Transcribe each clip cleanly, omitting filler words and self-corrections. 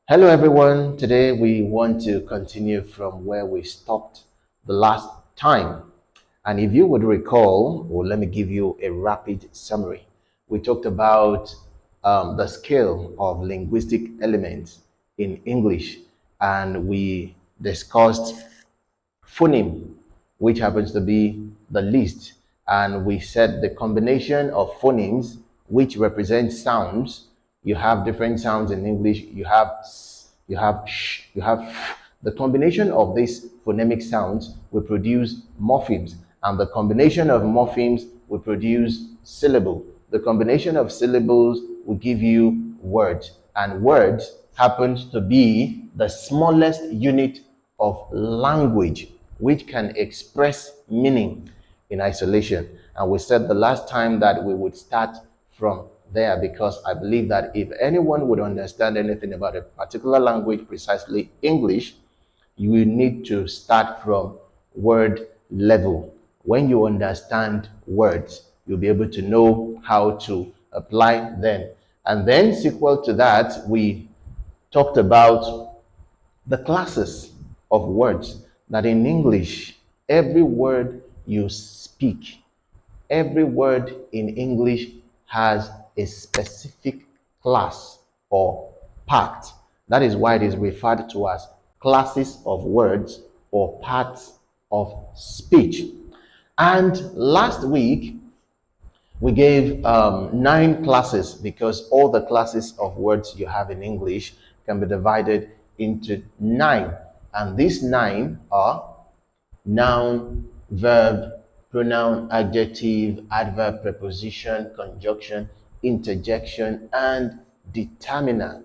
Hello, everyone. Today we want to continue from where we stopped the last time. And if you would recall, or let me give you a rapid summary, we talked about the scale of linguistic elements in English, and we discussed phoneme, which happens to be the least. And we said the combination of phonemes, which represent sounds. You have different sounds in English. You have s, you have sh, you have f. The combination of these phonemic sounds will produce morphemes, and the combination of morphemes will produce syllable. The combination of syllables will give you words, and words happens to be the smallest unit of language which can express meaning in isolation. And we said the last time that we would start from there because I believe that if anyone would understand anything about a particular language, precisely English, you will need to start from word level. When you understand words, you'll be able to know how to apply them. And then, sequel to that, we talked about the classes of words that in English, every word you speak, every word in English has a specific class or part. That is why it is referred to as classes of words or parts of speech. And last week, we gave 9 classes because all the classes of words you have in English can be divided into 9. And these 9 are noun, verb, pronoun, adjective, adverb, preposition, conjunction, interjection, and determiner.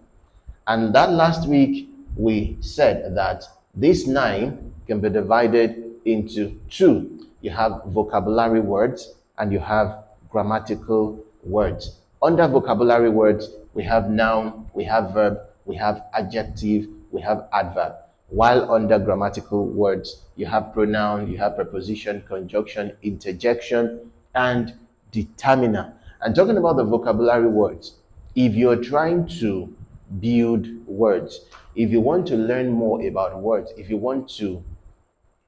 And that last week, we said that these 9 can be divided into 2. You have vocabulary words and you have grammatical words. Under vocabulary words, we have noun, we have verb, we have adjective, we have adverb. While under grammatical words, you have pronoun, you have preposition, conjunction, interjection, and determiner. And talking about the vocabulary words, if you're trying to build words, if you want to learn more about words, if you want to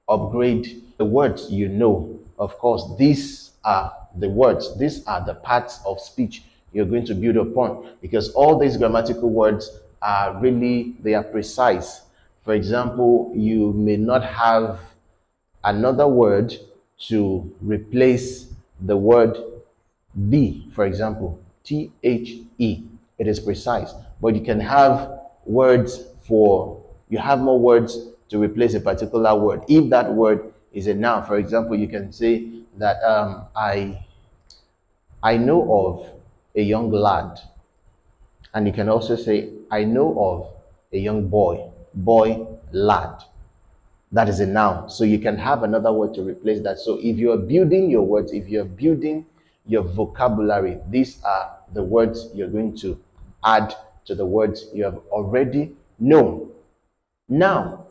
upgrade the words you know, of course, these are the words, these are the parts of speech you're going to build upon because all these grammatical words are really, they are precise. For example, you may not have another word to replace the word the, for example, the. It is precise, but you can have words for, you have more words to replace a particular word. If that word is a noun, for example, you can say that I know of a young lad, and you can also say I know of a young boy, boy, lad. That is a noun. So you can have another word to replace that. So if you're building your words, if you're building your vocabulary, these are the words you're going to add to the words you have already known. Now,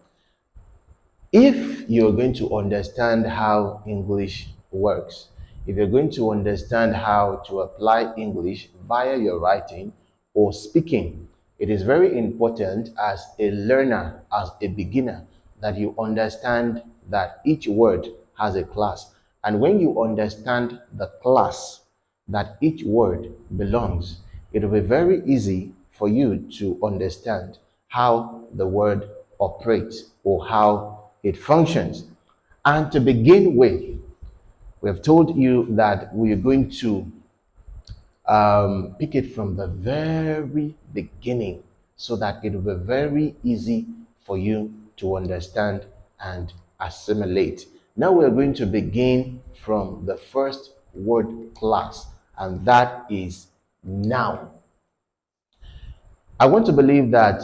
if you're going to understand how English works, if you're going to understand how to apply English via your writing or speaking, it is very important as a learner, as a beginner, that you understand that each word has a class. And when you understand the class that each word belongs, it will be very easy for you to understand how the word operates or how it functions. And to begin with, we have told you that we are going to pick it from the very beginning so that it will be very easy for you to understand and assimilate. Now we are going to begin from the first word class, and that is noun. I want to believe that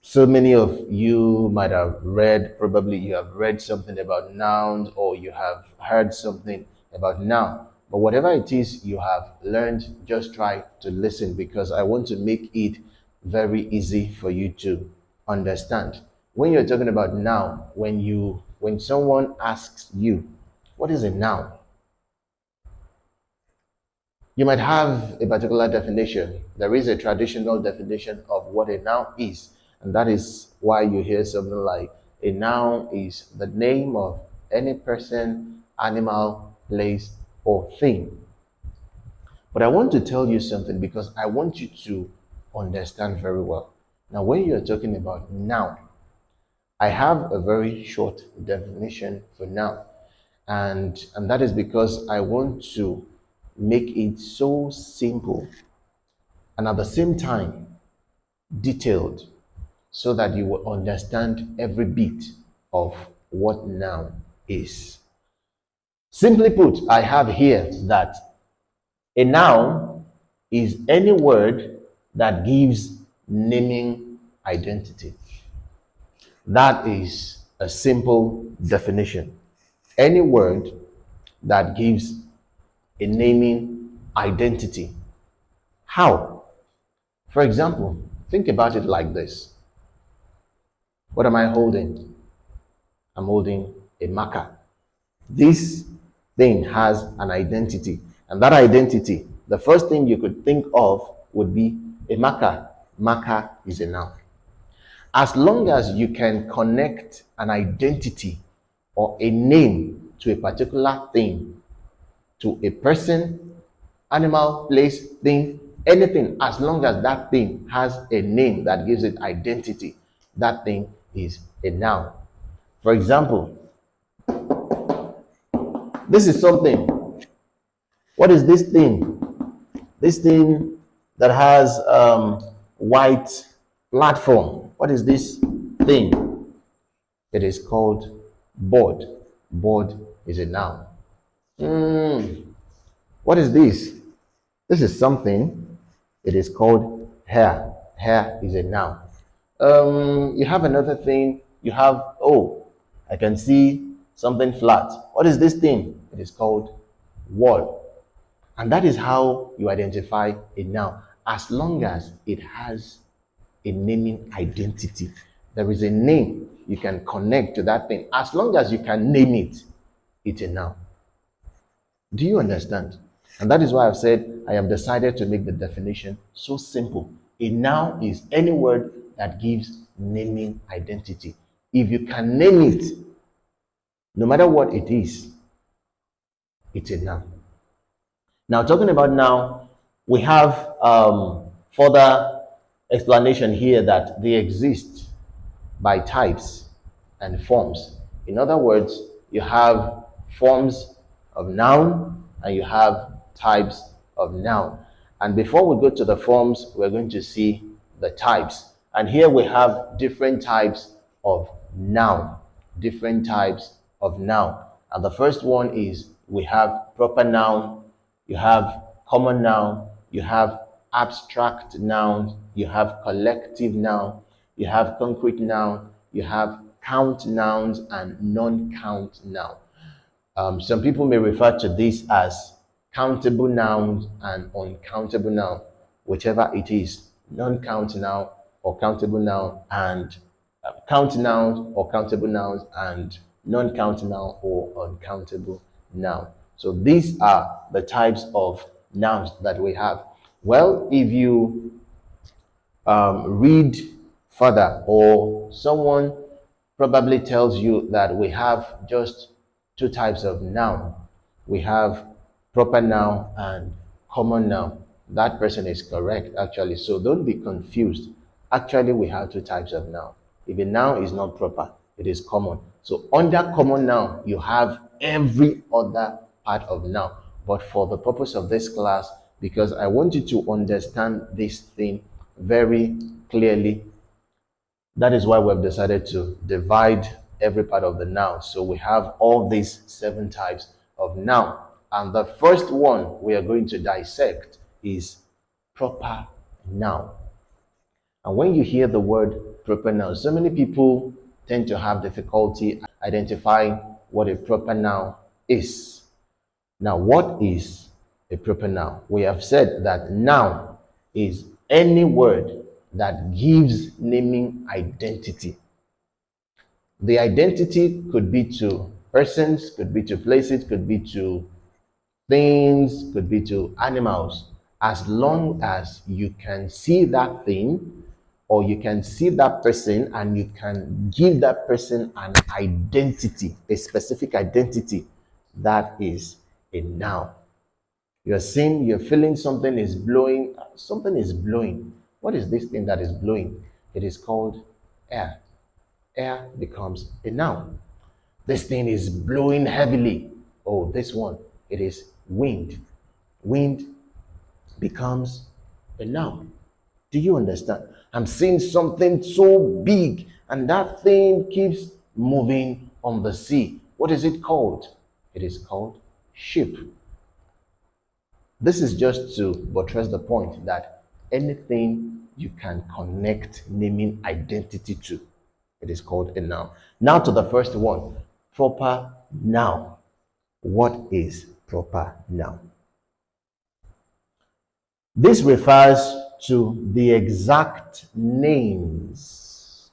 so many of you might have read, probably you have read something about nouns or you have heard something about noun. But whatever it is you have learned, just try to listen because I want to make it very easy for you to understand. When you're talking about noun, when someone asks you, what is a noun? You might have a particular definition. There is a traditional definition of what a noun is, and that is why you hear something like a noun is the name of any person, animal, place, or thing. But I want to tell you something because I want you to understand very well. Now, when you're talking about noun, I have a very short definition for noun, and that is because I want to make it so simple and at the same time detailed so that you will understand every bit of what noun is. Simply put, I have here that a noun is any word that gives naming identity. That is a simple definition. Any word that gives a naming identity. How? For example, think about it like this. What am I holding? I'm holding a marker. This thing has an identity. And that identity, the first thing you could think of would be a marker. Marker is a noun. As long as you can connect an identity or a name to a particular thing, to a person, animal, place, thing, anything, as long as that thing has a name that gives it identity, that thing is a noun. For example, this is something. What is this thing? This thing that has white platform. What is this thing? It is called board. Board is a noun. What is this? This is something. It is called hair. Hair is a noun. You have another thing. You have, oh, I can see something flat. What is this thing? It is called wall. And that is how you identify a noun, as long as it has a naming identity. There is a name you can connect to that thing. As long as you can name it, it's a noun. Do you understand? And that is why I've said I have decided to make the definition so simple. A noun is any word that gives naming identity. If you can name it, no matter what it is, it's a noun. Now, talking about now, we have further explanation here that they exist by types and forms. In other words, you have forms of noun and you have types of noun. And before we go to the forms, we're going to see the types. And here we have different types of noun. Different types of noun. And the first one is we have proper noun, you have common noun, you have abstract noun, you have collective noun, you have concrete noun, you have count nouns and non-count noun. Some people may refer to this as countable nouns and uncountable noun, whichever it is, non-count noun or countable noun, and count nouns or countable nouns, and non-count noun or uncountable noun. So these are the types of nouns that we have. Well, if you read further, or someone probably tells you that we have just two types of noun, we have proper noun and common noun, that person is correct actually. So don't be confused. Actually, we have two types of noun. If a noun is not proper, it is common. So under common noun, you have every other part of noun. But for the purpose of this class, because I want you to understand this thing very clearly, that is why we've decided to divide every part of the noun. So we have all these 7 types of noun. And the first one we are going to dissect is proper noun. And when you hear the word proper noun, so many people tend to have difficulty identifying what a proper noun is. Now, what is a proper noun? We have said that noun is any word that gives naming identity. The identity could be to persons, could be to places, could be to Things could be to animals. As long as you can see that thing or you can see that person and you can give that person an identity, a specific identity, that is a noun. You're seeing, you're feeling something is blowing, something is blowing. What is this thing that is blowing? It is called air. Air becomes a noun. This thing is blowing heavily. Oh, this one, it is wind. Wind becomes a noun. Do you understand? I'm seeing something so big and that thing keeps moving on the sea. What is it called? It is called ship. This is just to buttress the point that anything you can connect naming identity to, it is called a noun. Now to the first one, proper noun. What is proper noun? This refers to the exact names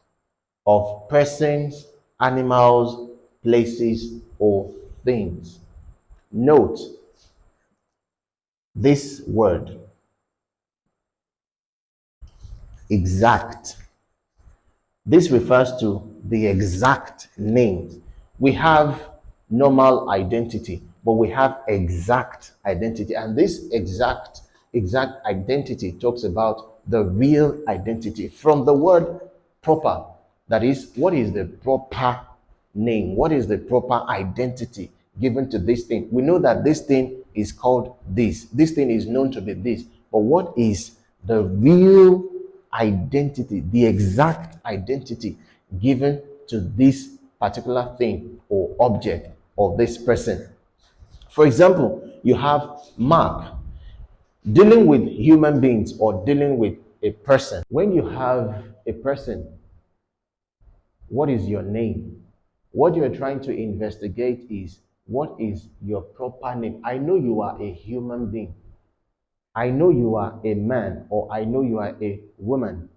of persons, animals, places, or things. Note this word, exact. This refers to the exact names. We have normal identity, but we have exact identity. And this exact identity talks about the real identity. From the word proper, that is, what is the proper name? What is the proper identity given to this thing? We know that this thing is called this. This thing is known to be this. But what is the real identity, the exact identity given to this particular thing or object or this person? For example, you have Mark. Dealing with human beings or dealing with a person. When you have a person, what is your name? What you're trying to investigate is what is your proper name? I know you are a human being. I know you are a man, or I know you are a woman.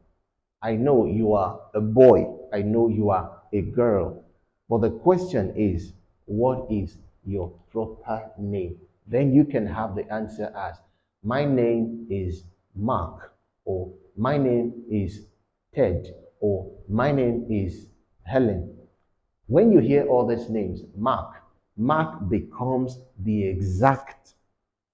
I know you are a boy. I know you are a girl. But the question is, what is your proper name? Then you can have the answer as, my name is Mark, or my name is Ted, or my name is Helen. When you hear all these names, Mark becomes the exact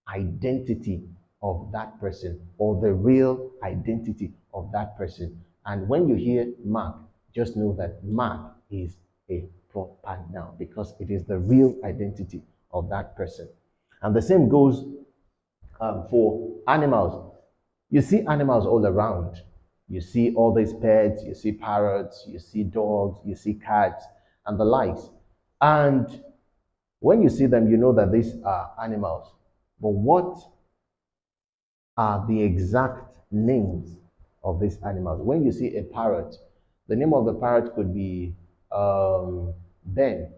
identity of that person or the real identity of that person. And when you hear Mark, just know that Mark is a proper noun because it is the real identity of that person. And the same goes for animals. You see animals all around. You see all these pets, you see parrots, you see dogs, you see cats, and the likes. And when you see them, you know that these are animals. But what are the exact names of these animals? When you see a parrot, the name of the parrot could be Ben.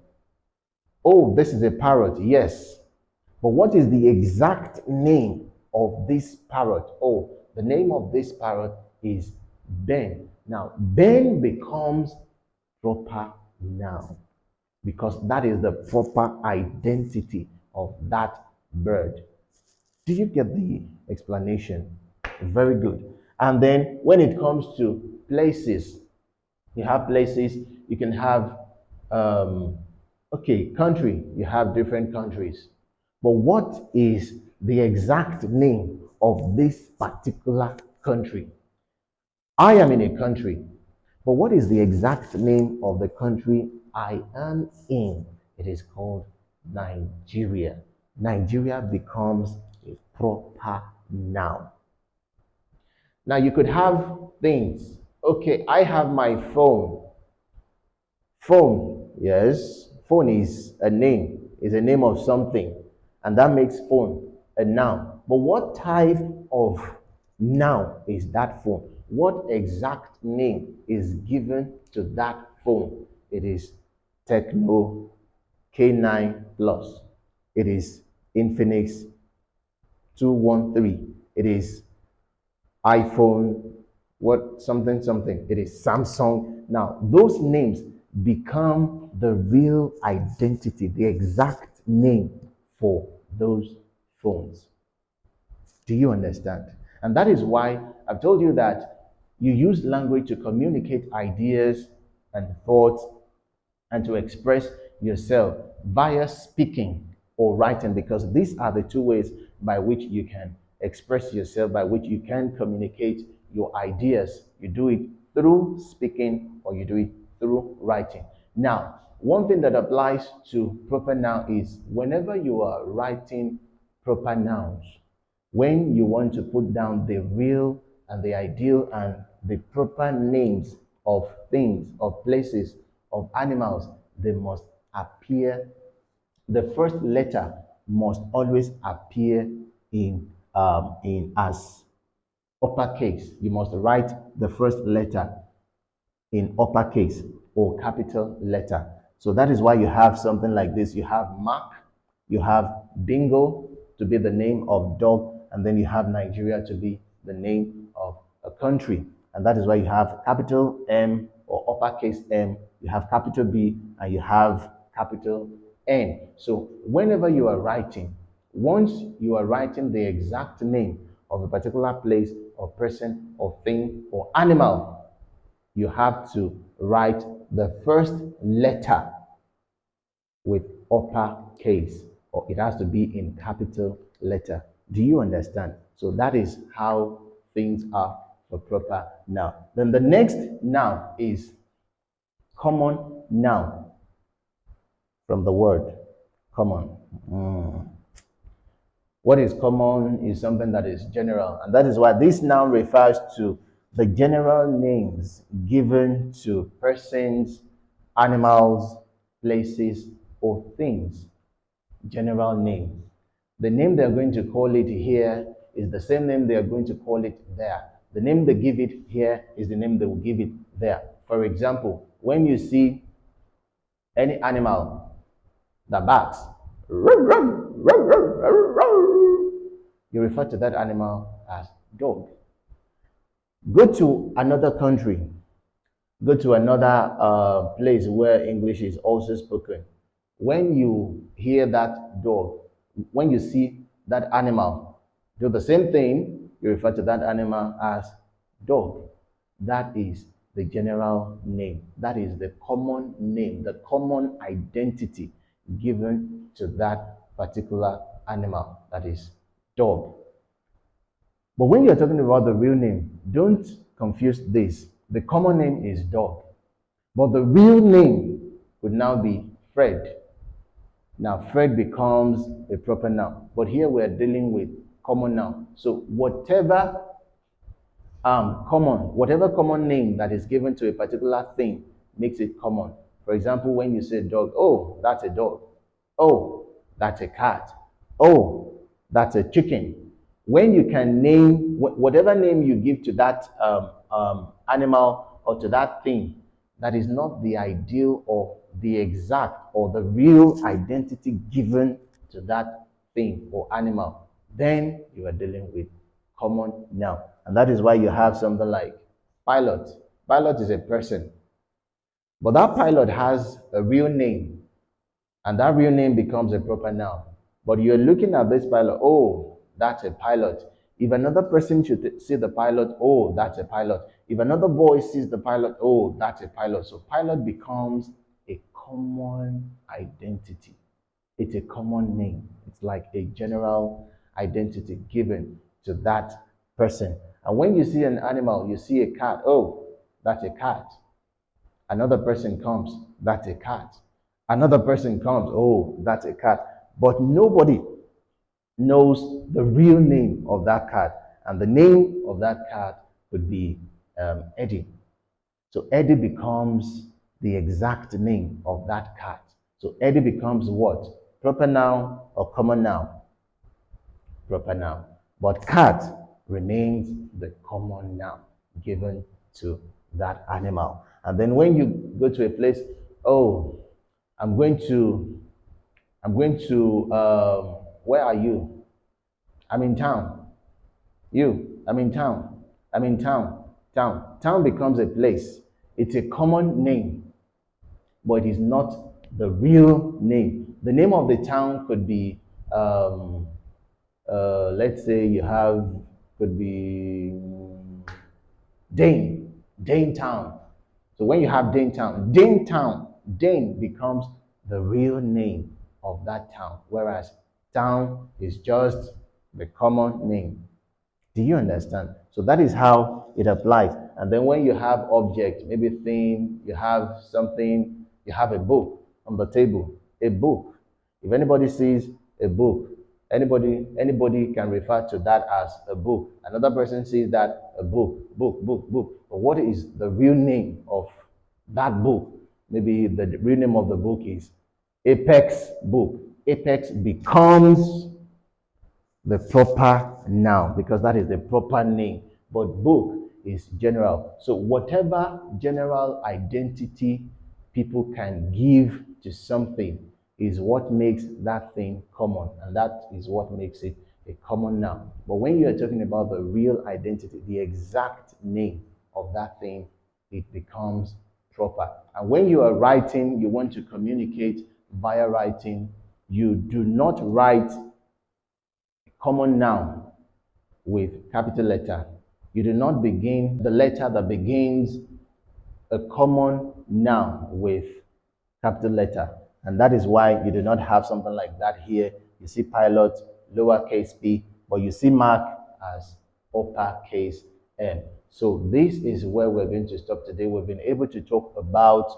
Oh, this is a parrot, yes. But what is the exact name of this parrot? Oh, the name of this parrot is Ben. Now, Ben becomes proper noun because that is the proper identity of that bird. Do you get the explanation? Very good. And then when it comes to places, you have places, you can have, okay, country, you have different countries. But what is the exact name of this particular country? I am in a country, but what is the exact name of the country I am in? It is called Nigeria. Nigeria becomes a proper noun. Now you could have things. Okay, I have my phone. Phone, yes. Phone is a name of something, and that makes phone a noun. But what type of noun is that phone? What exact name is given to that phone? It is Techno K9 Plus. It is Infinix 213. It is iPhone, what something something. It is Samsung. Now, those names become the real identity, the exact name for those phones. Do you understand? And that is why I've told you that you use language to communicate ideas and thoughts and to express yourself via speaking or writing, because these are the two ways by which you can express yourself, by which you can communicate your ideas. You do it through speaking or you do it through writing. Now, one thing that applies to proper noun is whenever you are writing proper nouns, when you want to put down the real and the ideal and the proper names of things, of places, of animals, they must appear. The first letter must always appear in as uppercase. You must write the first letter in uppercase or capital letter. So that is why you have something like this. You have Mark, you have Bingo to be the name of dog, and then you have Nigeria to be the name of a country. And that is why you have capital M or uppercase M, you have capital B, and you have capital N. So whenever you are writing, once you are writing the exact name of a particular place or person or thing or animal, you have to write the first letter with uppercase, or it has to be in capital letter. Do you understand? So that is how things are for proper noun. Then the next noun is common noun, from the word common. What is common is something that is general, and that is why this noun refers to the general names given to persons, animals, places, or things. General name. The name they're going to call it here is the same name they are going to call it there. The name they give it here is the name they will give it there. For example, when you see any animal that barks, you refer to that animal as dog. Go to another country, go to another place where English is also spoken. When you hear that dog, when you see that animal do the same thing, you refer to that animal as dog. That is the general name. That is the common name, the common identity given to that particular animal. That is dog. But when you're talking about the real name, don't confuse this. The common name is dog, but the real name would now be Fred. Now, Fred becomes a proper noun, but here we're dealing with common noun. So whatever whatever common name that is given to a particular thing makes it common. For example, when you say dog, oh, that's a dog. Oh, that's a cat. Oh, that's a chicken. When you can name whatever name you give to that animal or to that thing, that is not the ideal or the exact or the real identity given to that thing or animal, then you are dealing with common noun. And that is why you have something like pilot. Pilot is a person, but that pilot has a real name, and that real name becomes a proper noun. But you're looking at this pilot, oh, that's a pilot. If another person should see the pilot, oh, that's a pilot. If another boy sees the pilot, oh, that's a pilot. So pilot becomes a common identity. It's a common name. It's like a general identity given to that person. And when you see an animal, you see a cat, oh, that's a cat. Another person comes, that's a cat. Another person comes, oh, that's a cat. But nobody knows the real name of that cat. And the name of that cat would be Eddie. So Eddie becomes the exact name of that cat. So Eddie becomes what? Proper noun or common noun? Proper noun. But cat remains the common noun given to that animal. And then when you go to a place, oh, I'm going to, where are you? I'm in town. You, I'm in town. I'm in town. Town. Town becomes a place. It's a common name, but it is not the real name. The name of the town could be let's say you have, could be Dane Town. So when you have Dane Town, Dane becomes the real name of that town, whereas town is just the common name. Do you understand? So that is how it applies. And then when you have object, maybe thing, you have something, you have a book on the table, a book. If anybody sees a book, anybody can refer to that as a book. Another person sees that a book. But what is the real name of that book? Maybe the real name of the book is Apex Book. Apex becomes the proper noun because that is the proper name. But book is general. So whatever general identity people can give to something is what makes that thing common, and that is what makes it a common noun. But when you are talking about the real identity, the exact name of that thing, it becomes proper. And when you are writing, you want to communicate via writing, you do not write common noun with capital letter. You do not begin the letter that begins a common noun with capital letter. And that is why you do not have something like that here. You see pilot, lowercase p, but you see mark as uppercase M. So this is where we're going to stop today. We've been able to talk about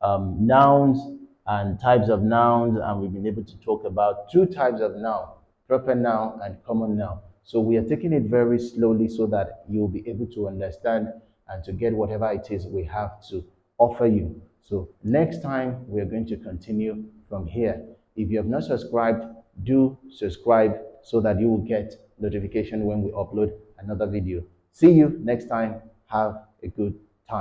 nouns and types of nouns, and we've been able to talk about two types of noun, proper noun and common noun. So we are taking it very slowly so that you'll be able to understand and to get whatever it is we have to offer you. So next time we're going to continue from here. If you have not subscribed, do subscribe so that you will get notification when we upload another video. See you next time. Have a good